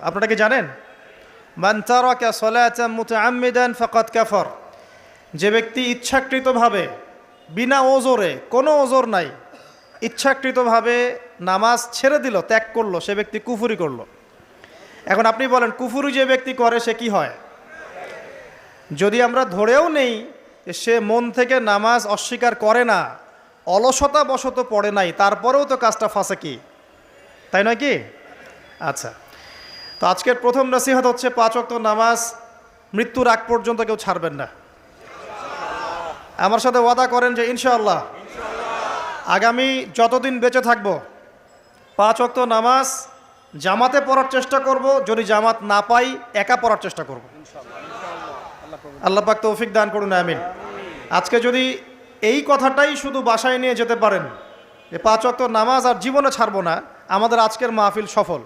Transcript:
আপনারা কি জানেন? মান তারাকা সালাতান মুতাআম্মিদান ফাকাদ কাফার। যে ব্যক্তি ইচ্ছাকৃতভাবে, বিনা ওজরে, কোনো ওজর নাই, ইচ্ছাকৃতভাবে নামাজ ছেড়ে দিল, ত্যাগ করলো, সে ব্যক্তি কুফরি করলো। এখন আপনি বলেন, কুফরি যে ব্যক্তি করে সে কি হয়? যদি আমরা ধরেও নেই যে সে মন থেকে নামাজ অস্বীকার করে না, অলসতা বশত পড়ে নাই, তারপরেও তো কাজটা ফাঁসেকি, তাই নয় কি? আচ্ছা, তো আজকের প্রথম নসিহত হচ্ছে 5 ওয়াক্ত নামাজ মৃত্যুর আগ পর্যন্ত কেউ ছাড়বেন না। আমার সাথে ওয়াদা করেন যে ইনশাআল্লাহ আগামী যতদিন বেঁচে থাকব 5 ওয়াক্ত নামাজ জামাতে পড়ার চেষ্টা করব, যদি জামাত না পাই একা পড়ার চেষ্টা করব। আল্লাহ পাক তৌফিক দান করুন, আমিন। আজকে যদি এই কথাটাই শুধু বাসায় নিয়ে যেতে পারেন যে 5 ওয়াক্ত নামাজ আর জীবনে ছাড়বো না, আমাদের আজকের মাহফিল সফল।